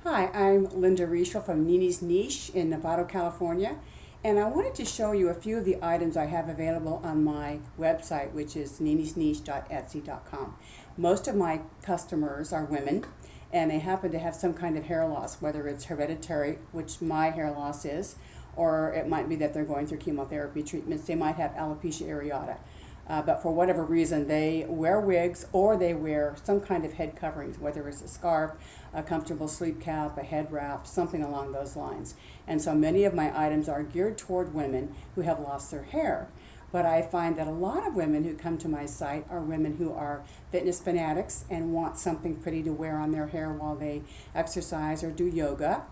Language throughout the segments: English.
Hi, I'm Linda Rischel from Nini's Niche in Novato, California, and I wanted to show you a few of the items I have available on my website, which is ninisniche.etsy.com. Most of my customers are women, and they happen to have some kind of hair loss, whether it's hereditary, which my hair loss is, or it might be that they're going through chemotherapy treatments. They might have alopecia areata. But for whatever reason, they wear wigs or they wear some kind of head coverings, whether it's a scarf, a comfortable sleep cap, a head wrap, something along those lines. And so many of my items are geared toward women who have lost their hair. But I find that a lot of women who come to my site are women who are fitness fanatics and want something pretty to wear on their hair while they exercise or do yoga.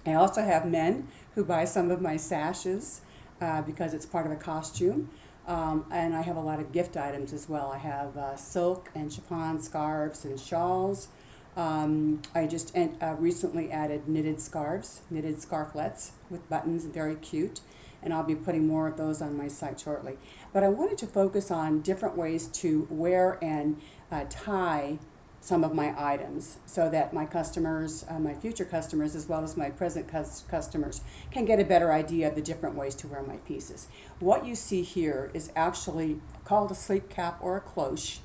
I also have men who buy some of my sashes because it's part of a costume. And I have a lot of gift items as well. I have silk and chiffon scarves and shawls. I just recently added knitted scarves, knitted scarflets with buttons, very cute. And I'll be putting more of those on my site shortly. But I wanted to focus on different ways to wear and tie some of my items so that my customers, my future customers, as well as my present customers can get a better idea of the different ways to wear my pieces. What you see here is actually called a sleep cap or a cloche.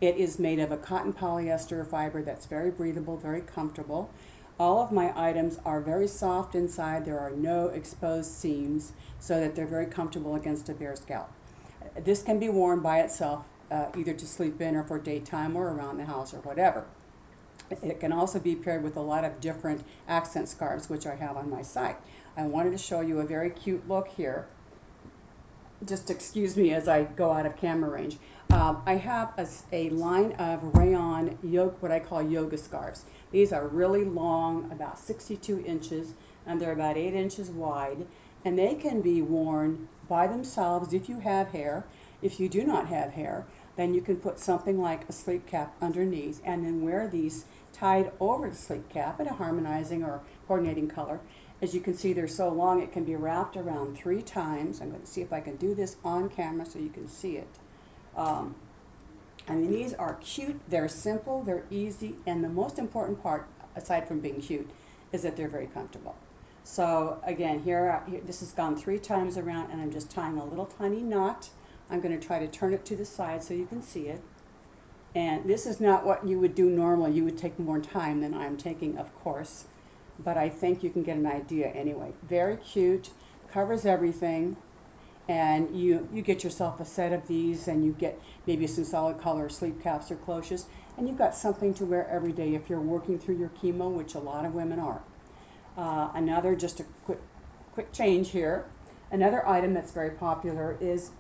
It is made of a cotton polyester fiber that's very breathable, very comfortable. All of my items are very soft inside. There are no exposed seams so that they're very comfortable against a bare scalp. This can be worn by itself either to sleep in or for daytime or around the house or whatever. It can also be paired with a lot of different accent scarves, which I have on my site. I wanted to show you a very cute look here. Just excuse me as I go out of camera range. I have a line of rayon yoga, what I call yoga scarves. These are really long, about 62 inches, and they're about 8 inches wide, and they can be worn by themselves if you have hair. If you do not have hair, then you can put something like a sleep cap underneath and then wear these tied over the sleep cap in a harmonizing or coordinating color. As you can see, they're so long it can be wrapped around 3 times. I'm going to see if I can do this on camera so you can see it. I mean, these are cute, they're simple, they're easy, and the most important part, aside from being cute, is that they're very comfortable. So again, here this has gone 3 times around, and I'm just tying a little tiny knot. I'm going to try to turn it to the side so you can see it. And this is not what you would do normally. You would take more time than I'm taking, of course. But I think you can get an idea anyway. Very cute, covers everything. And you get yourself a set of these, and you get maybe some solid color sleep caps or cloches. And you've got something to wear every day if you're working through your chemo, which a lot of women are. Another, just a quick change here. Another item that's very popular is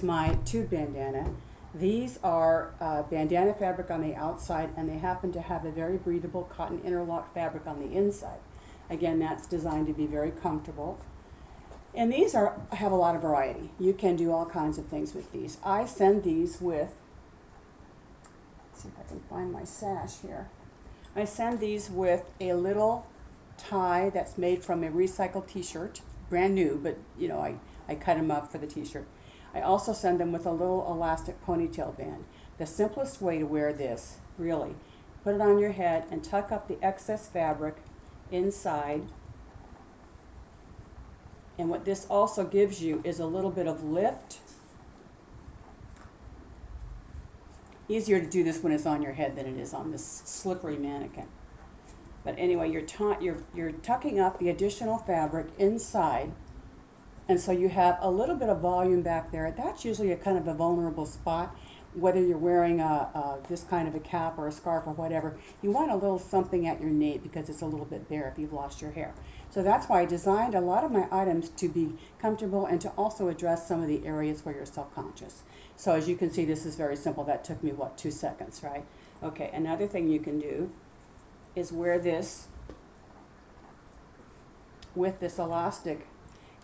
my tube bandana. These are bandana fabric on the outside, and they happen to have a very breathable cotton interlock fabric on the inside. Again, that's designed to be very comfortable. And these have a lot of variety. You can do all kinds of things with these. I send these with, let's see if I can find my sash here. I send these with a little tie that's made from a recycled t-shirt, brand new, but you know, I cut them up for the t-shirt. I also send them with a little elastic ponytail band. The simplest way to wear this, really, put it on your head and tuck up the excess fabric inside. And what this also gives you is a little bit of lift. Easier to do this when it's on your head than it is on this slippery mannequin. But anyway, you're tucking up the additional fabric inside. And so you have a little bit of volume back there. That's usually a kind of a vulnerable spot, whether you're wearing this kind of a cap or a scarf or whatever. You want a little something at your nape because it's a little bit bare if you've lost your hair. So that's why I designed a lot of my items to be comfortable and to also address some of the areas where you're self-conscious. So as you can see, this is very simple. That took me, what, 2 seconds, right? Okay, another thing you can do is wear this with this elastic.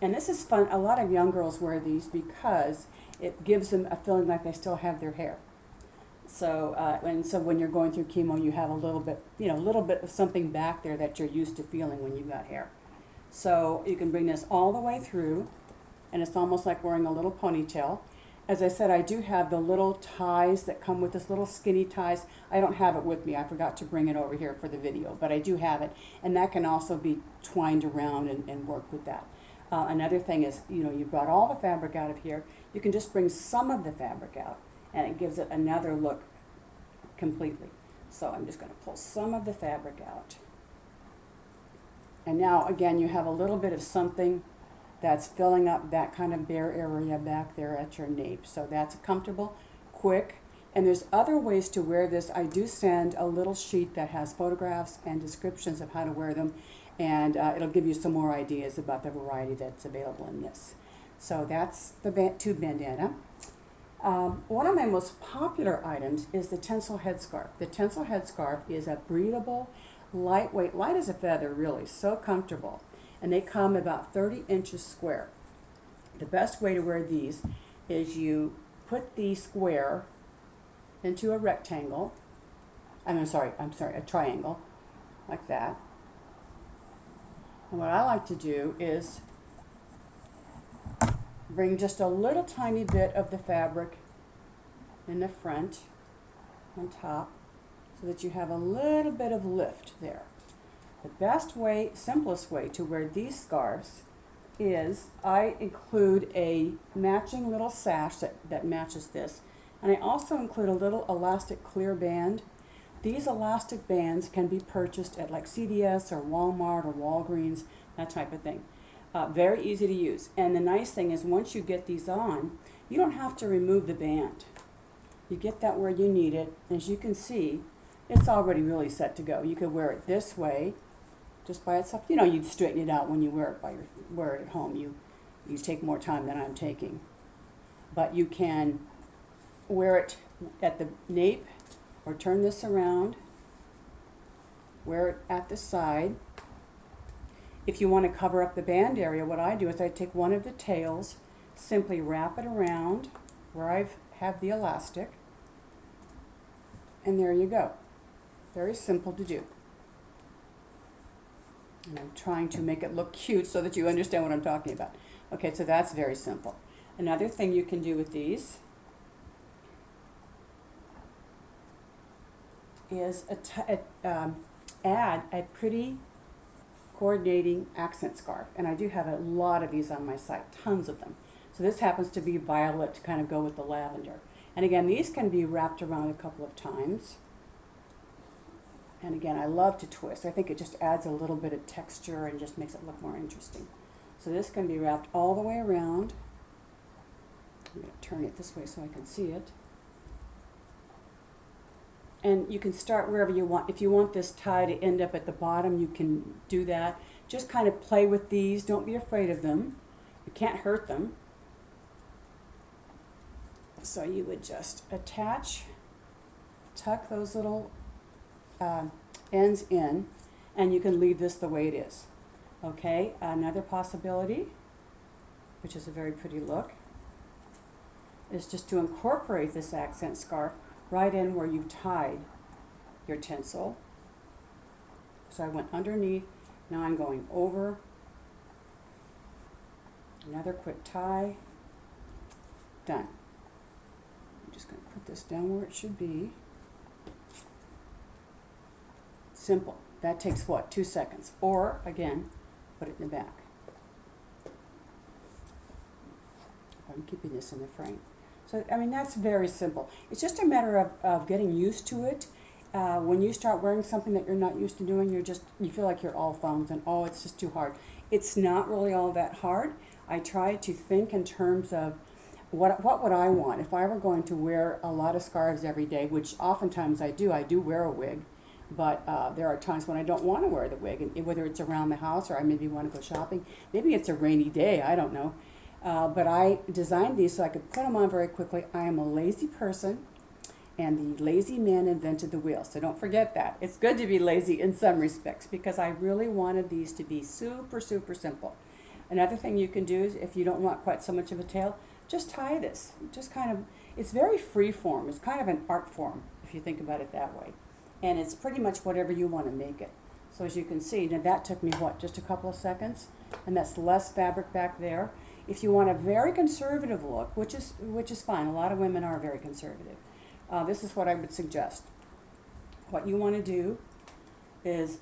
And this is fun. A lot of young girls wear these because it gives them a feeling like they still have their hair. So, so when you're going through chemo, you have a little bit, a little bit of something back there that you're used to feeling when you've got hair. So you can bring this all the way through, and it's almost like wearing a little ponytail. As I said, I do have the little ties that come with this, little skinny ties. I don't have it with me. I forgot to bring it over here for the video, but I do have it. And that can also be twined around and work with that. Another thing is, you brought all the fabric out of here. You can just bring some of the fabric out, and it gives it another look completely. So I'm just going to pull some of the fabric out. And now, again, you have a little bit of something that's filling up that kind of bare area back there at your nape. So that's comfortable, quick. And there's other ways to wear this. I do send a little sheet that has photographs and descriptions of how to wear them. And it'll give you some more ideas about the variety that's available in this. So that's the tube bandana. One of my most popular items is the Tencel headscarf. The Tencel headscarf is a breathable, lightweight, light as a feather really, so comfortable. And they come about 30 inches square. The best way to wear these is you put the square into a rectangle. I'm sorry, a triangle, like that. And what I like to do is bring just a little tiny bit of the fabric in the front, on top, so that you have a little bit of lift there. The best way, simplest way to wear these scarves is I include a matching little sash that matches this, and I also include a little elastic clear band. These elastic bands can be purchased at like CVS or Walmart or Walgreens, that type of thing. Very easy to use. And the nice thing is once you get these on, you don't have to remove the band. You get that where you need it. As you can see, it's already really set to go. You could wear it this way, just by itself. You'd straighten it out when you wear it at home. You take more time than I'm taking. But you can wear it at the nape, or turn this around, wear it at the side. If you want to cover up the band area, what I do is I take one of the tails, simply wrap it around where I have the elastic, and there you go. Very simple to do. And I'm trying to make it look cute so that you understand what I'm talking about. Okay, so that's very simple. Another thing you can do with these is add a pretty coordinating accent scarf. And I do have a lot of these on my site, tons of them. So this happens to be violet to kind of go with the lavender. And again, these can be wrapped around a couple of times. And again, I love to twist. I think it just adds a little bit of texture and just makes it look more interesting. So this can be wrapped all the way around. I'm going to turn it this way so I can see it. And you can start wherever you want. If you want this tie to end up at the bottom, you can do that. Just kind of play with these. Don't be afraid of them. You can't hurt them. So you would just attach, tuck those little ends in, and you can leave this the way it is. Okay, another possibility, which is a very pretty look, is just to incorporate this accent scarf right in where you've tied your Tencel. So I went underneath, now I'm going over, another quick tie, done. I'm just going to put this down where it should be. Simple. That takes what, 2 seconds? Or, again, put it in the back. I'm keeping this in the frame. So, I mean, that's very simple. It's just a matter of getting used to it. When you start wearing something that you're not used to doing, you feel like you're all thumbs and, oh, it's just too hard. It's not really all that hard. I try to think in terms of what would I want if I were going to wear a lot of scarves every day, which oftentimes I do wear a wig, but there are times when I don't want to wear the wig, and whether it's around the house or I maybe want to go shopping. Maybe it's a rainy day, I don't know. But I designed these so I could put them on very quickly. I am a lazy person, and the lazy man invented the wheel. So don't forget that. It's good to be lazy in some respects because I really wanted these to be super, super simple. Another thing you can do is if you don't want quite so much of a tail, just tie this. Just kind of, it's very free form. It's kind of an art form if you think about it that way. And it's pretty much whatever you want to make it. So as you can see, now that took me, what, just a couple of seconds? And that's less fabric back there. If you want a very conservative look, which is fine, a lot of women are very conservative, this is what I would suggest. What you want to do is